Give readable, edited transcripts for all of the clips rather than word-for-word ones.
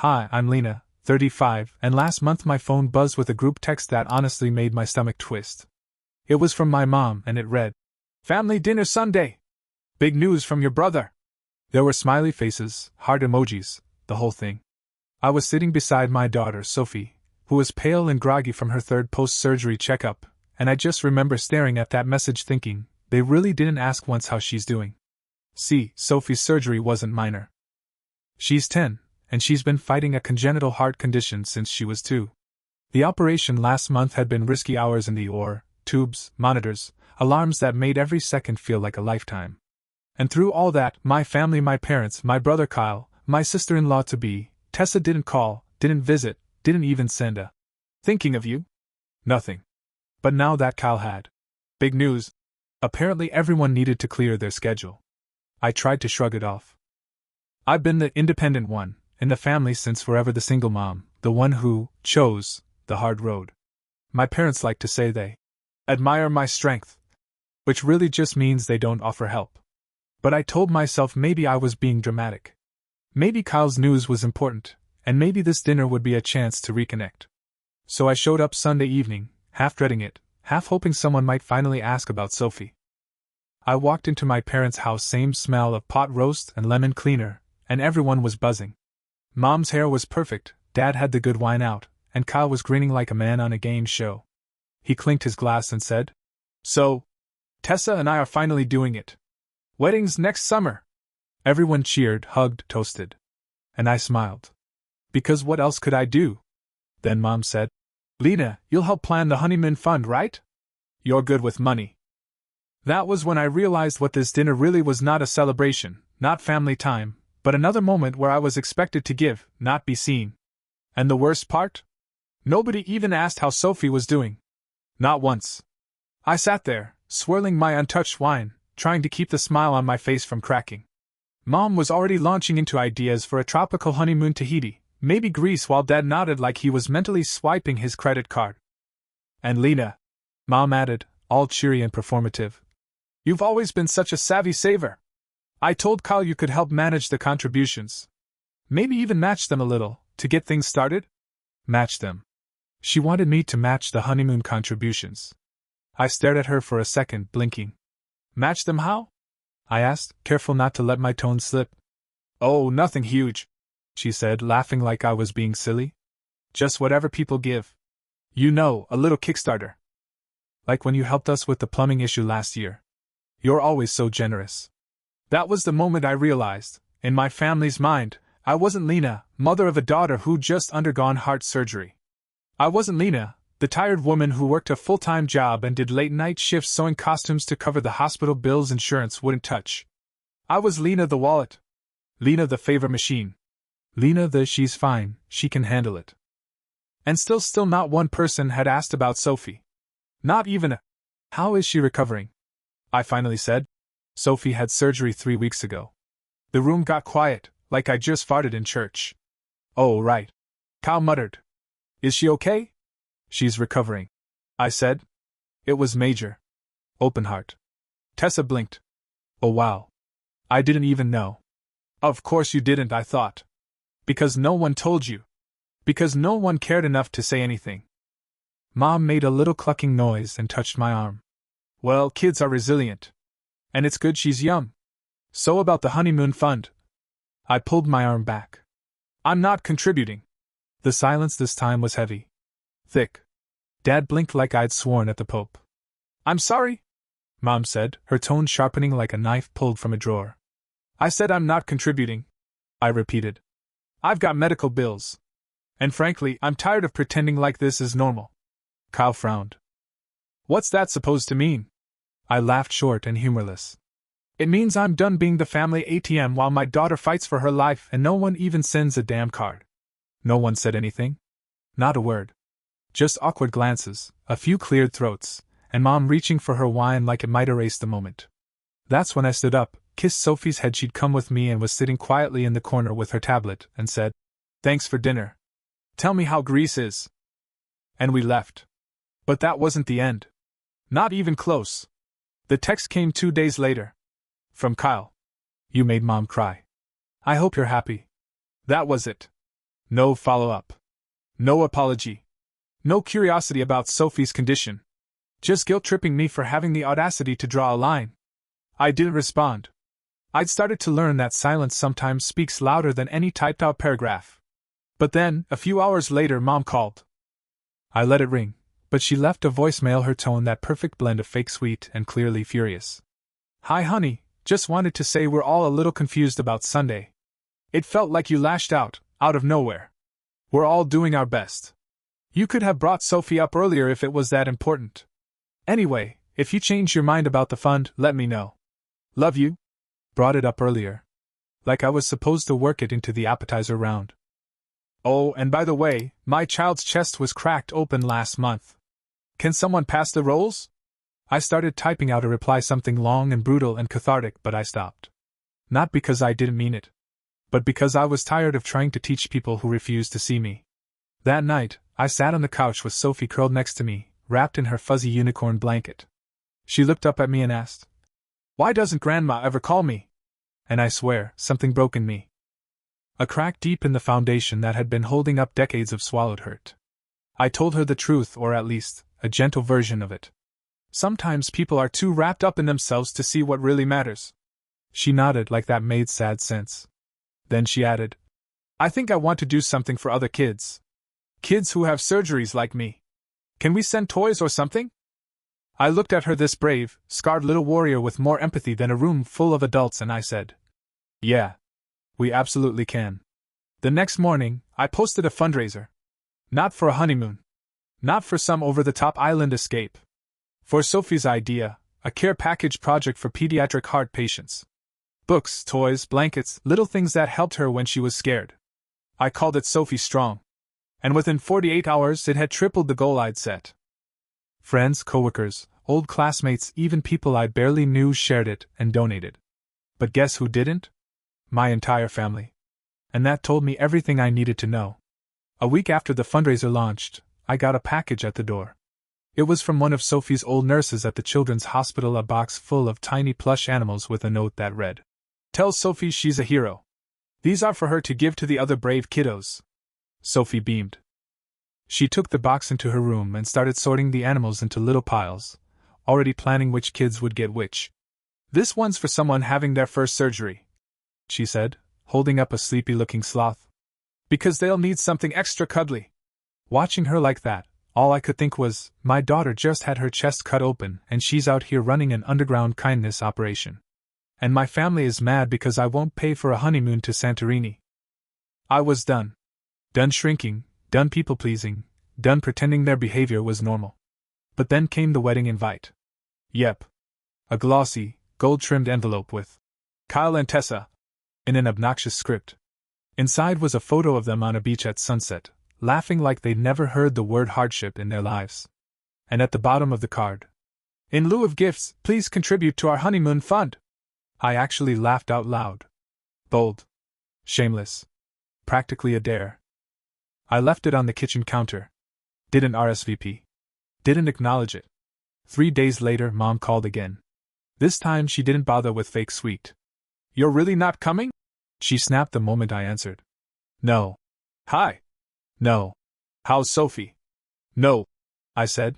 Hi, I'm Lena, 35, and last month my phone buzzed with a group text that honestly made my stomach twist. It was from my mom, and it read, "Family dinner Sunday! Big news from your brother!" There were smiley faces, heart emojis, the whole thing. I was sitting beside my daughter, Sophie, who was pale and groggy from her third post-surgery checkup, and I just remember staring at that message thinking, they really didn't ask once how she's doing. See, Sophie's surgery wasn't minor. She's 10, and she's been fighting a congenital heart condition since she was 2. The operation last month had been risky hours in the OR, tubes, monitors, alarms that made every second feel like a lifetime. And through all that, my family, my parents, my brother Kyle, my sister-in-law-to-be, Tessa didn't call, didn't visit, didn't even send a "thinking of you?" Nothing. But now that Kyle had big news, apparently everyone needed to clear their schedule. I tried to shrug it off. I've been the independent one in the family since forever, the single mom, the one who chose the hard road. My parents like to say they admire my strength, which really just means they don't offer help. But I told myself maybe I was being dramatic. Maybe Kyle's news was important, and maybe this dinner would be a chance to reconnect. So I showed up Sunday evening, half dreading it, half hoping someone might finally ask about Sophie. I walked into my parents' house, same smell of pot roast and lemon cleaner, and everyone was buzzing. Mom's hair was perfect, Dad had the good wine out, and Kyle was grinning like a man on a game show. He clinked his glass and said, "So, Tessa and I are finally doing it. Weddings next summer." Everyone cheered, hugged, toasted. And I smiled. Because what else could I do? Then Mom said, "Lena, you'll help plan the honeymoon fund, right? You're good with money." That was when I realized what this dinner really was: not a celebration, not family time, but another moment where I was expected to give, not be seen. And the worst part? Nobody even asked how Sophie was doing. Not once. I sat there, swirling my untouched wine, trying to keep the smile on my face from cracking. Mom was already launching into ideas for a tropical honeymoon, Tahiti, maybe Greece, while Dad nodded like he was mentally swiping his credit card. "And Lena," Mom added, all cheery and performative, "you've always been such a savvy saver. I told Kyle you could help manage the contributions. Maybe even match them a little, to get things started?" Match them. She wanted me to match the honeymoon contributions. I stared at her for a second, blinking. "Match them how?" I asked, careful not to let my tone slip. "Oh, nothing huge," she said, laughing like I was being silly. "Just whatever people give. You know, a little kickstarter. Like when you helped us with the plumbing issue last year. You're always so generous." That was the moment I realized, in my family's mind, I wasn't Lena, mother of a daughter who'd just undergone heart surgery. I wasn't Lena, the tired woman who worked a full-time job and did late-night shifts sewing costumes to cover the hospital bills insurance wouldn't touch. I was Lena the wallet. Lena the favor machine. Lena the "she's fine, she can handle it." And still not one person had asked about Sophie. Not even a "how is she recovering?" I finally said. "Sophie had surgery 3 weeks ago." The room got quiet, like I just farted in church. "Oh, right," Kyle muttered. "Is she okay?" "She's recovering," I said. "It was major. Open heart." Tessa blinked. "Oh wow. I didn't even know." "Of course you didn't," I thought. "Because no one told you. Because no one cared enough to say anything." Mom made a little clucking noise and touched my arm. "Well, kids are resilient. And it's good she's young. So about the honeymoon fund." I pulled my arm back. "I'm not contributing." The silence this time was heavy. Thick. Dad blinked like I'd sworn at the Pope. "I'm sorry," Mom said, her tone sharpening like a knife pulled from a drawer. "I said I'm not contributing," I repeated. "I've got medical bills. And frankly, I'm tired of pretending like this is normal." Kyle frowned. "What's that supposed to mean?" I laughed, short and humorless. "It means I'm done being the family ATM while my daughter fights for her life and no one even sends a damn card." No one said anything. Not a word. Just awkward glances, a few cleared throats, and Mom reaching for her wine like it might erase the moment. That's when I stood up, kissed Sophie's head. She'd come with me and was sitting quietly in the corner with her tablet, and said, "Thanks for dinner. Tell me how Greece is." And we left. But that wasn't the end. Not even close. The text came 2 days later. From Kyle. "You made Mom cry. I hope you're happy." That was it. No follow-up. No apology. No curiosity about Sophie's condition. Just guilt-tripping me for having the audacity to draw a line. I didn't respond. I'd started to learn that silence sometimes speaks louder than any typed-out paragraph. But then, a few hours later, Mom called. I let it ring, but she left a voicemail, her tone that perfect blend of fake sweet and clearly furious. Hi honey, just wanted to say we're all a little confused about Sunday. It felt like you lashed out of nowhere. We're all doing our best. You could have brought Sophie up earlier if it was that important. Anyway, if you change your mind about the fund, let me know. Love you. Brought it up earlier. Like I was supposed to work it into the appetizer round. Oh, and by the way, my child's chest was cracked open last month. Can someone pass the rolls? I started typing out a reply, something long and brutal and cathartic, but I stopped. Not because I didn't mean it, but because I was tired of trying to teach people who refused to see me. That night, I sat on the couch with Sophie curled next to me, wrapped in her fuzzy unicorn blanket. She looked up at me and asked, "Why doesn't Grandma ever call me?" And I swear, something broke in me. A crack deep in the foundation that had been holding up decades of swallowed hurt. I told her the truth, or at least, a gentle version of it. Sometimes people are too wrapped up in themselves to see what really matters. She nodded like that made sad sense. Then she added, I think I want to do something for other kids. Kids who have surgeries like me. Can we send toys or something? I looked at her, this brave, scarred little warrior, with more empathy than a room full of adults, and I said, yeah. We absolutely can. The next morning, I posted a fundraiser. Not for a honeymoon. Not for some over-the-top island escape. For Sophie's idea, a care package project for pediatric heart patients. Books, toys, blankets, little things that helped her when she was scared. I called it Sophie Strong. And within 48 hours it had tripled the goal I'd set. Friends, coworkers, old classmates, even people I barely knew shared it and donated. But guess who didn't? My entire family. And that told me everything I needed to know. A week after the fundraiser launched, I got a package at the door. It was from one of Sophie's old nurses at the children's hospital, a box full of tiny plush animals with a note that read, Tell Sophie she's a hero. These are for her to give to the other brave kiddos. Sophie beamed. She took the box into her room and started sorting the animals into little piles, already planning which kids would get which. This one's for someone having their first surgery, she said, holding up a sleepy-looking sloth. Because they'll need something extra cuddly. Watching her like that, all I could think was, my daughter just had her chest cut open and she's out here running an underground kindness operation. And my family is mad because I won't pay for a honeymoon to Santorini. I was done. Done shrinking, done people-pleasing, done pretending their behavior was normal. But then came the wedding invite. Yep. A glossy, gold-trimmed envelope with Kyle and Tessa in an obnoxious script. Inside was a photo of them on a beach at sunset, laughing like they'd never heard the word hardship in their lives. And at the bottom of the card, in lieu of gifts, please contribute to our honeymoon fund. I actually laughed out loud. Bold. Shameless. Practically a dare. I left it on the kitchen counter. Didn't RSVP. Didn't acknowledge it. 3 days later, Mom called again. This time she didn't bother with fake sweet. You're really not coming? She snapped the moment I answered. No. Hi. No. How's Sophie? No, I said.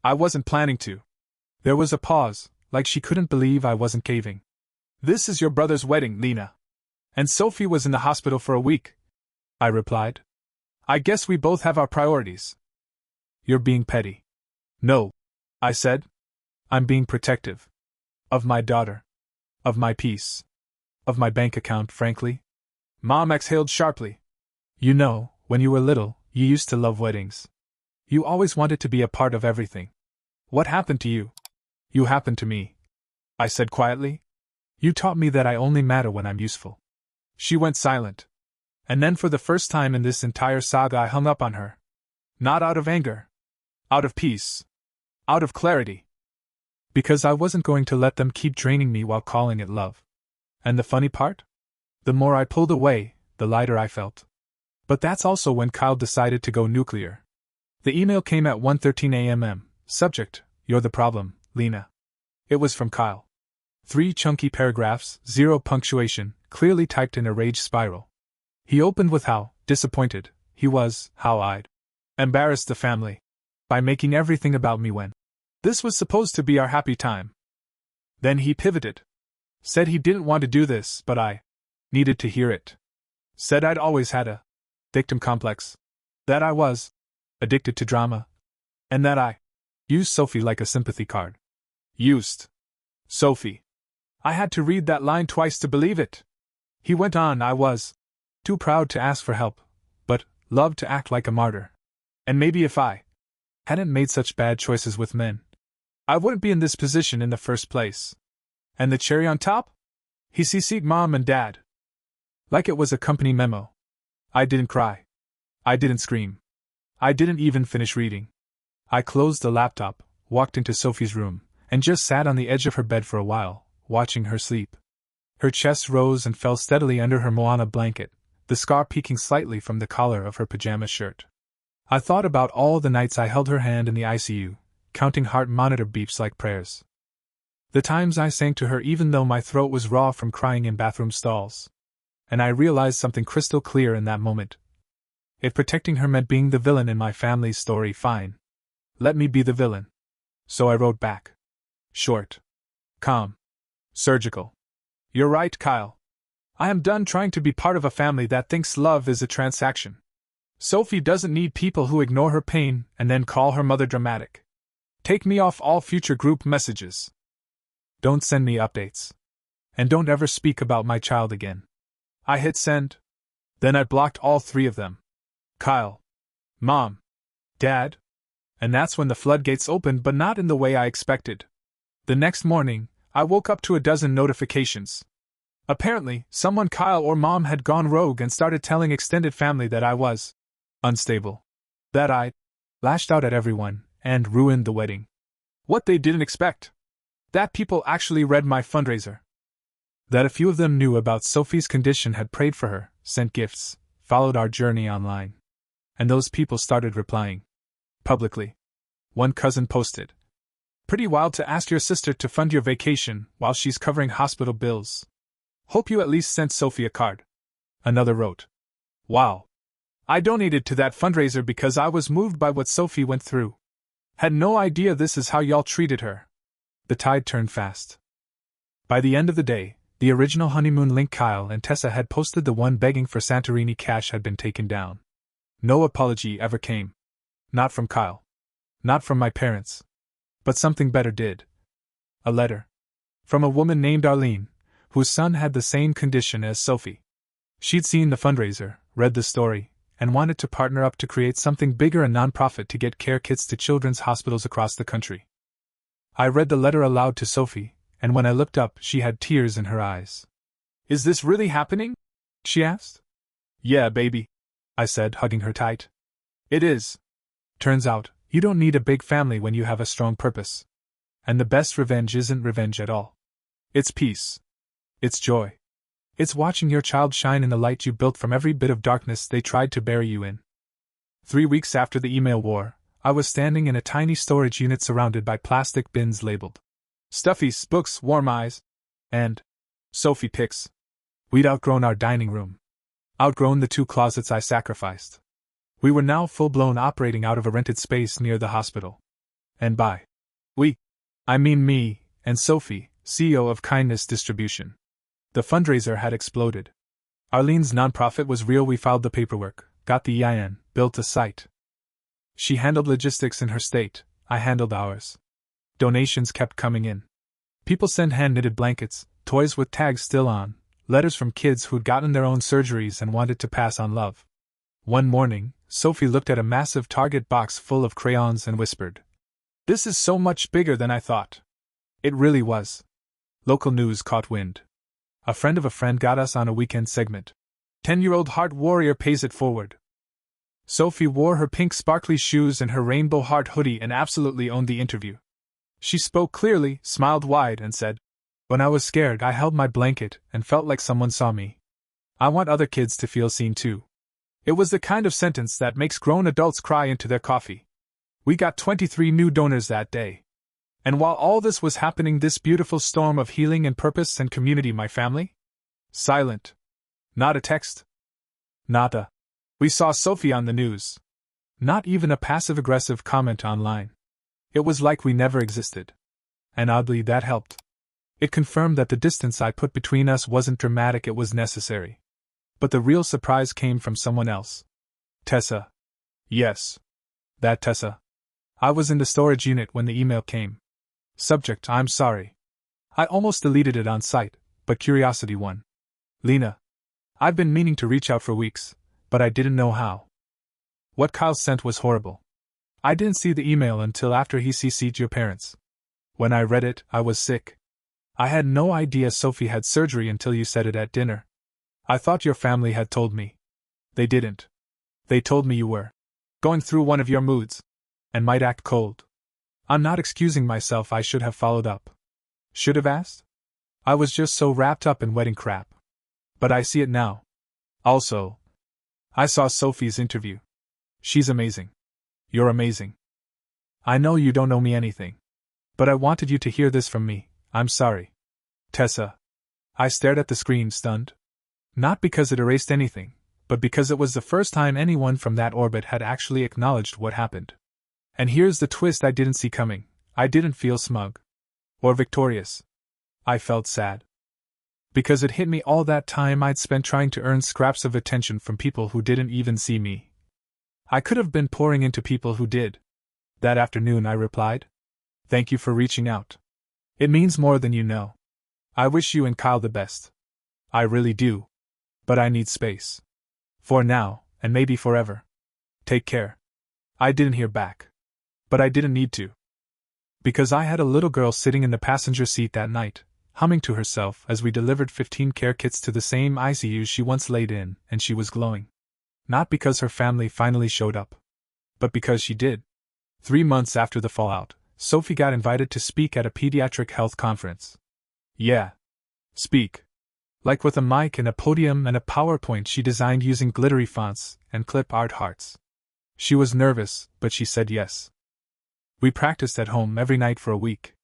I wasn't planning to. There was a pause, like she couldn't believe I wasn't caving. This is your brother's wedding, Lena. And Sophie was in the hospital for a week, I replied. I guess we both have our priorities. You're being petty. No, I said. I'm being protective. Of my daughter. Of my peace. Of my bank account, frankly. Mom exhaled sharply. You know, when you were little, you used to love weddings. You always wanted to be a part of everything. What happened to you? You happened to me, I said quietly. You taught me that I only matter when I'm useful. She went silent. And then for the first time in this entire saga I hung up on her. Not out of anger. Out of peace. Out of clarity. Because I wasn't going to let them keep draining me while calling it love. And the funny part? The more I pulled away, the lighter I felt. But that's also when Kyle decided to go nuclear. The email came at 1:13 a.m. Subject, You're the problem, Lena. It was from Kyle. 3 chunky paragraphs, 0 punctuation, clearly typed in a rage spiral. He opened with how, disappointed he was, how I'd embarrassed the family by making everything about me when this was supposed to be our happy time. Then he pivoted. Said he didn't want to do this, but I needed to hear it. Said I'd always had a victim complex. That I was addicted to drama. And that I used Sophie like a sympathy card. Used Sophie. I had to read that line twice to believe it. He went on, I was too proud to ask for help, but loved to act like a martyr. And maybe if I hadn't made such bad choices with men, I wouldn't be in this position in the first place. And the cherry on top? He CC'd Mom and Dad. Like it was a company memo. I didn't cry. I didn't scream. I didn't even finish reading. I closed the laptop, walked into Sophie's room, and just sat on the edge of her bed for a while, watching her sleep. Her chest rose and fell steadily under her Moana blanket, the scar peeking slightly from the collar of her pajama shirt. I thought about all the nights I held her hand in the ICU, counting heart monitor beeps like prayers. The times I sang to her even though my throat was raw from crying in bathroom stalls. And I realized something crystal clear in that moment. If protecting her meant being the villain in my family's story, fine. Let me be the villain. So I wrote back. Short. Calm. Surgical. You're right, Kyle. I am done trying to be part of a family that thinks love is a transaction. Sophie doesn't need people who ignore her pain and then call her mother dramatic. Take me off all future group messages. Don't send me updates. And don't ever speak about my child again. I hit send. Then I blocked all three of them. Kyle. Mom. Dad. And that's when the floodgates opened, but not in the way I expected. The next morning, I woke up to a dozen notifications. Apparently, someone Kyle or Mom had gone rogue and started telling extended family that I was unstable. That I lashed out at everyone and ruined the wedding. What they didn't expect. That people actually read my fundraiser. That a few of them knew about Sophie's condition, had prayed for her, sent gifts, followed our journey online. And those people started replying. Publicly. One cousin posted. Pretty wild to ask your sister to fund your vacation while she's covering hospital bills. Hope you at least sent Sophie a card. Another wrote. Wow. I donated to that fundraiser because I was moved by what Sophie went through. Had no idea this is how y'all treated her. The tide turned fast. By the end of the day, the original honeymoon link Kyle and Tessa had posted, the one begging for Santorini cash had been taken down. No apology ever came. Not from Kyle. Not from my parents. But something better did. A letter. From a woman named Arlene, whose son had the same condition as Sophie. She'd seen the fundraiser, read the story, and wanted to partner up to create something bigger, a nonprofit to get care kits to children's hospitals across the country. I read the letter aloud to Sophie, and when I looked up, she had tears in her eyes. Is this really happening? She asked. Yeah, baby, I said, hugging her tight. It is. Turns out, you don't need a big family when you have a strong purpose. And the best revenge isn't revenge at all. It's peace. It's joy. It's watching your child shine in the light you built from every bit of darkness they tried to bury you in. 3 weeks after the email war, I was standing in a tiny storage unit surrounded by plastic bins labeled Stuffies, books, warm eyes, and Sophie pics. We'd outgrown our dining room. Outgrown the 2 closets I sacrificed. We were now full-blown, operating out of a rented space near the hospital. And by we, I mean me and Sophie, CEO of Kindness Distribution. The fundraiser had exploded. Arlene's nonprofit was real. We filed the paperwork, got the EIN, built a site. She handled logistics in her state, I handled ours. Donations kept coming in. People sent hand-knitted blankets, toys with tags still on, letters from kids who'd gotten their own surgeries and wanted to pass on love. One morning, Sophie looked at a massive Target box full of crayons and whispered, "This is so much bigger than I thought." It really was. Local news caught wind. A friend of a friend got us on a weekend segment. 10-year-old heart warrior pays it forward. Sophie wore her pink sparkly shoes and her rainbow heart hoodie and absolutely owned the interview. She spoke clearly, smiled wide, and said, "When I was scared, I held my blanket and felt like someone saw me. I want other kids to feel seen too." It was the kind of sentence that makes grown adults cry into their coffee. We got 23 new donors that day. And while all this was happening, this beautiful storm of healing and purpose and community, my family? Silent. Not a text. Not a We saw Sophie on the news. Not even a passive-aggressive comment online. It was like we never existed. And oddly, that helped. It confirmed that the distance I put between us wasn't dramatic, it was necessary. But the real surprise came from someone else. Tessa. Yes. That Tessa. I was in the storage unit when the email came. Subject: I'm sorry. I almost deleted it on sight, but curiosity won. Lena. I've been meaning to reach out for weeks, but I didn't know how. What Kyle sent was horrible. I didn't see the email until after he CC'd your parents. When I read it, I was sick. I had no idea Sophie had surgery until you said it at dinner. I thought your family had told me. They didn't. They told me you were going through one of your moods and might act cold. I'm not excusing myself, I should have followed up. Should have asked? I was just so wrapped up in wedding crap. But I see it now. Also, I saw Sophie's interview. She's amazing. You're amazing. I know you don't owe me anything. But I wanted you to hear this from me. I'm sorry. Tessa. I stared at the screen, stunned. Not because it erased anything, but because it was the first time anyone from that orbit had actually acknowledged what happened. And here's the twist I didn't see coming. I didn't feel smug. Or victorious. I felt sad. Because it hit me all that time I'd spent trying to earn scraps of attention from people who didn't even see me. I could have been pouring into people who did. That afternoon I replied. Thank you for reaching out. It means more than you know. I wish you and Kyle the best. I really do. But I need space. For now, and maybe forever. Take care. I didn't hear back. But I didn't need to. Because I had a little girl sitting in the passenger seat that night, humming to herself as we delivered 15 care kits to the same ICU she once laid in, and she was glowing. Not because her family finally showed up. But because she did. 3 months after the fallout, Sophie got invited to speak at a pediatric health conference. Yeah. Speak. Like with a mic and a podium and a PowerPoint she designed using glittery fonts and clip art hearts. She was nervous, but she said yes. We practiced at home every night for a week.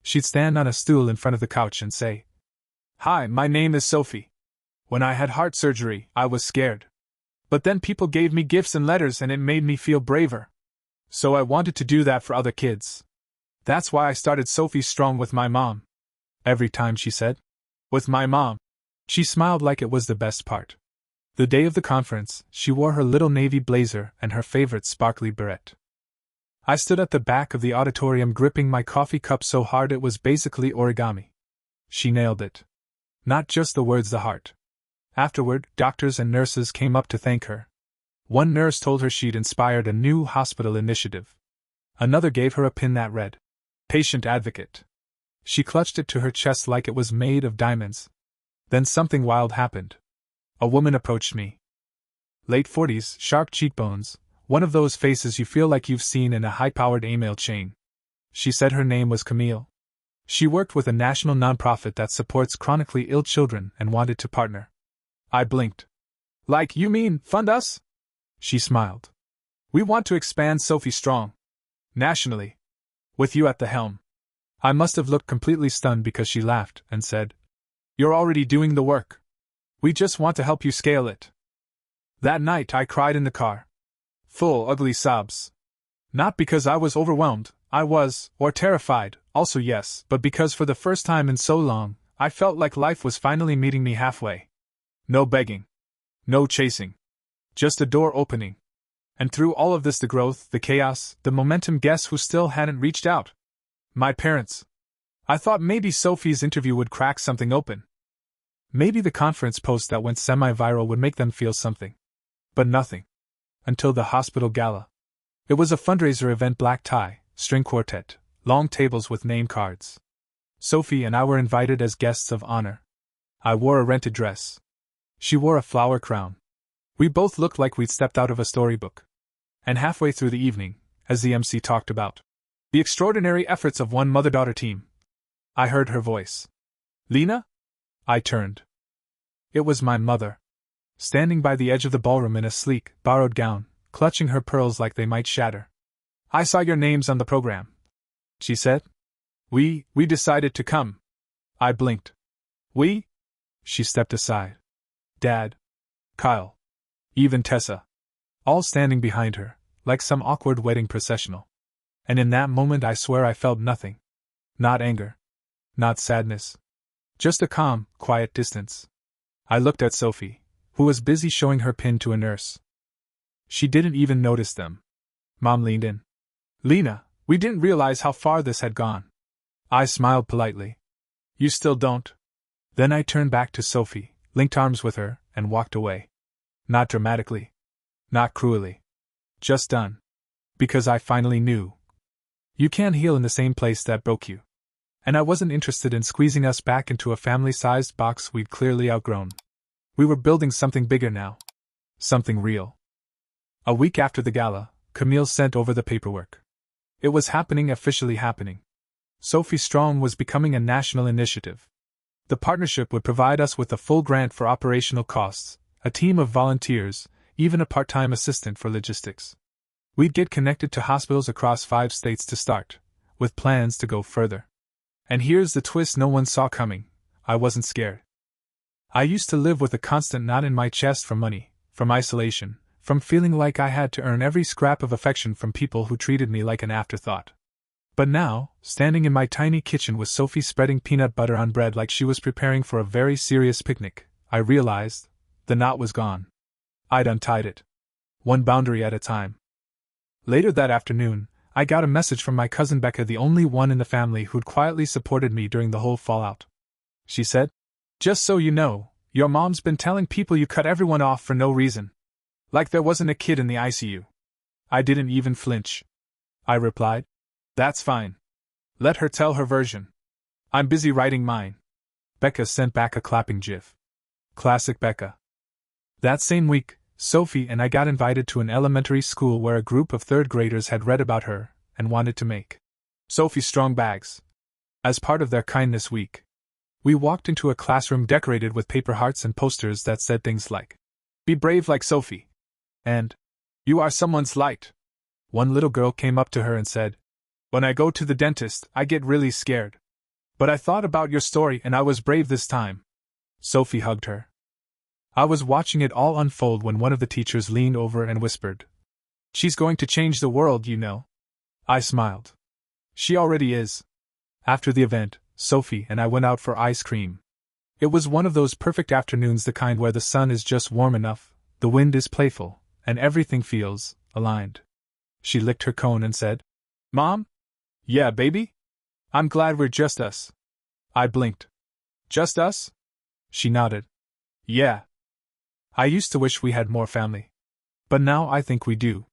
She'd stand on a stool in front of the couch and say, "Hi, my name is Sophie. When I had heart surgery, I was scared. But then people gave me gifts and letters and it made me feel braver. So I wanted to do that for other kids. That's why I started Sophie Strong with my mom." Every time she said, "with my mom," she smiled like it was the best part. The day of the conference, she wore her little navy blazer and her favorite sparkly beret. I stood at the back of the auditorium gripping my coffee cup so hard it was basically origami. She nailed it. Not just the words, the heart. Afterward, doctors and nurses came up to thank her. One nurse told her she'd inspired a new hospital initiative. Another gave her a pin that read, "Patient Advocate." She clutched it to her chest like it was made of diamonds. Then something wild happened. A woman approached me. Late 40s, sharp cheekbones, one of those faces you feel like you've seen in a high-powered email chain. She said her name was Camille. She worked with a national nonprofit that supports chronically ill children and wanted to partner. I blinked. "Like, you mean, fund us?" She smiled. "We want to expand Sophie Strong. Nationally. With you at the helm." I must have looked completely stunned because she laughed and said, "You're already doing the work. We just want to help you scale it." That night I cried in the car. Full ugly sobs. Not because I was overwhelmed, or terrified, also yes, but because for the first time in so long, I felt like life was finally meeting me halfway. No begging. No chasing. Just a door opening. And through all of this, the growth, the chaos, the momentum, guess who still hadn't reached out? My parents. I thought maybe Sophie's interview would crack something open. Maybe the conference post that went semi-viral would make them feel something. But nothing. Until the hospital gala. It was a fundraiser event, black tie, string quartet, long tables with name cards. Sophie and I were invited as guests of honor. I wore a rented dress. She wore a flower crown. We both looked like we'd stepped out of a storybook. And halfway through the evening, as the MC talked about the extraordinary efforts of one mother-daughter team, I heard her voice. "Lena?" I turned. It was my mother. Standing by the edge of the ballroom in a sleek, borrowed gown, clutching her pearls like they might shatter. "I saw your names on the program," she said. We decided to come." I blinked. "We?" She stepped aside. "Dad. Kyle. Even Tessa." all standing behind her, like some awkward wedding processional. And in that moment I swear I felt nothing. Not anger. Not sadness. Just a calm, quiet distance. I looked at Sophie, who was busy showing her pin to a nurse. She didn't even notice them. Mom leaned in. Lena, we didn't realize how far this had gone. I smiled politely. You still don't? Then I turned back to Sophie, linked arms with her, and walked away. Not dramatically. Not cruelly. Just done. Because I finally knew. You can't heal in the same place that broke you. And I wasn't interested in squeezing us back into a family-sized box we'd clearly outgrown. We were building something bigger now. Something real. A week after the gala, Camille sent over the paperwork. It was happening, officially happening. Sophie Strong was becoming a national initiative. The partnership would provide us with a full grant for operational costs, a team of volunteers, even a part-time assistant for logistics. We'd get connected to hospitals across 5 states to start, with plans to go further. And here's the twist no one saw coming. I wasn't scared. I used to live with a constant knot in my chest from money, from isolation, from feeling like I had to earn every scrap of affection from people who treated me like an afterthought. But now, standing in my tiny kitchen with Sophie spreading peanut butter on bread like she was preparing for a very serious picnic, I realized the knot was gone. I'd untied it. One boundary at a time. Later that afternoon, I got a message from my cousin Becca, the only one in the family who'd quietly supported me during the whole fallout. She said, "Just so you know, your mom's been telling people you cut everyone off for no reason. Like there wasn't a kid in the ICU." I didn't even flinch. I replied, "That's fine. Let her tell her version. I'm busy writing mine." Becca sent back a clapping gif. Classic Becca. That same week, Sophie and I got invited to an elementary school where a group of 3rd graders had read about her and wanted to make Sophie Strong bags. As part of their kindness week, we walked into a classroom decorated with paper hearts and posters that said things like, "Be brave like Sophie," and "You are someone's light." One little girl came up to her and said, "When I go to the dentist, I get really scared. But I thought about your story and I was brave this time." Sophie hugged her. I was watching it all unfold when one of the teachers leaned over and whispered, "She's going to change the world, you know." I smiled. She already is. After the event, Sophie and I went out for ice cream. It was one of those perfect afternoons, the kind where the sun is just warm enough, the wind is playful, and everything feels aligned. She licked her cone and said, "Mom? Yeah, baby? I'm glad we're just us." I blinked. "Just us?" She nodded. "Yeah. I used to wish we had more family. But now I think we do.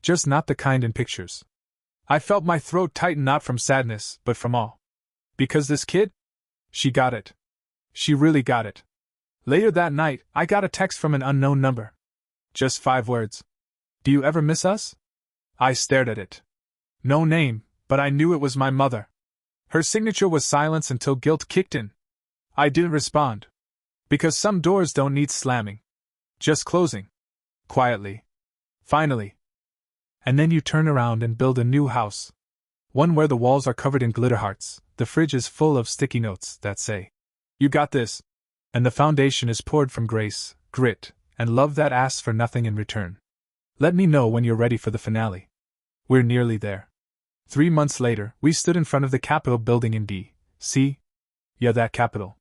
Just not the kind in pictures." I felt my throat tighten, not from sadness, but from awe. Because this kid? She got it. She really got it. Later that night, I got a text from an unknown number. Just 5 words. "Do you ever miss us?" I stared at it. No name, but I knew it was my mother. Her signature was silence until guilt kicked in. I didn't respond. Because some doors don't need slamming. Just closing. Quietly. Finally. And then you turn around and build a new house. One where the walls are covered in glitter hearts, the fridge is full of sticky notes that say, "You got this." And the foundation is poured from grace, grit, and love that asks for nothing in return. Let me know when you're ready for the finale. We're nearly there. 3 months later, we stood in front of the Capitol building in D.C. Yeah, that Capitol.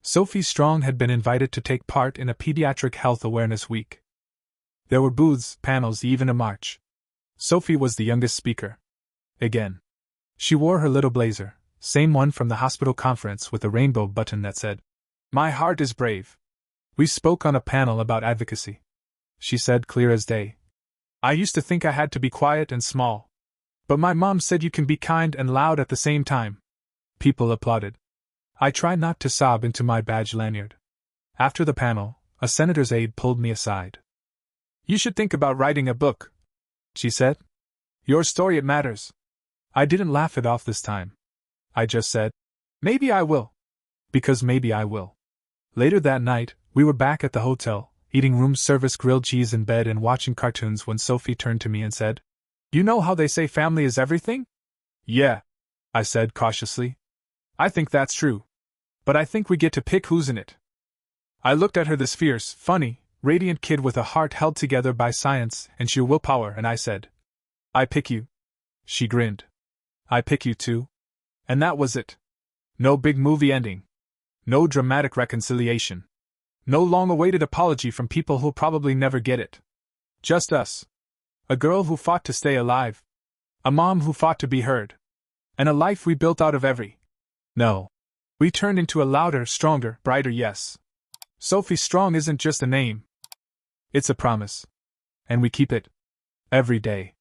Sophie Strong had been invited to take part in a Pediatric Health Awareness Week. There were booths, panels, even a march. Sophie was the youngest speaker. Again. She wore her little blazer, same one from the hospital conference with a rainbow button that said, "My heart is brave." We spoke on a panel about advocacy. She said, clear as day, "I used to think I had to be quiet and small. But my mom said you can be kind and loud at the same time." People applauded. I tried not to sob into my badge lanyard. After the panel, a senator's aide pulled me aside. "You should think about writing a book," she said. "Your story, it matters." I didn't laugh it off this time. I just said, "Maybe I will." Because maybe I will. Later that night, we were back at the hotel, eating room service grilled cheese in bed and watching cartoons when Sophie turned to me and said, "You know how they say family is everything?" "Yeah," I said cautiously. "I think that's true. But I think we get to pick who's in it." I looked at her, this fierce, funny, Radiant kid with a heart held together by science and sheer willpower, and I said, I pick you. She grinned. I pick you too. And that was it. No big movie ending. No dramatic reconciliation. No long-awaited apology from people who'll probably never get it. Just us. A girl who fought to stay alive. A mom who fought to be heard. And a life we built out of every no. We turned into a louder, stronger, brighter yes. Sophie Strong isn't just a name. It's a promise. And we keep it. Every day.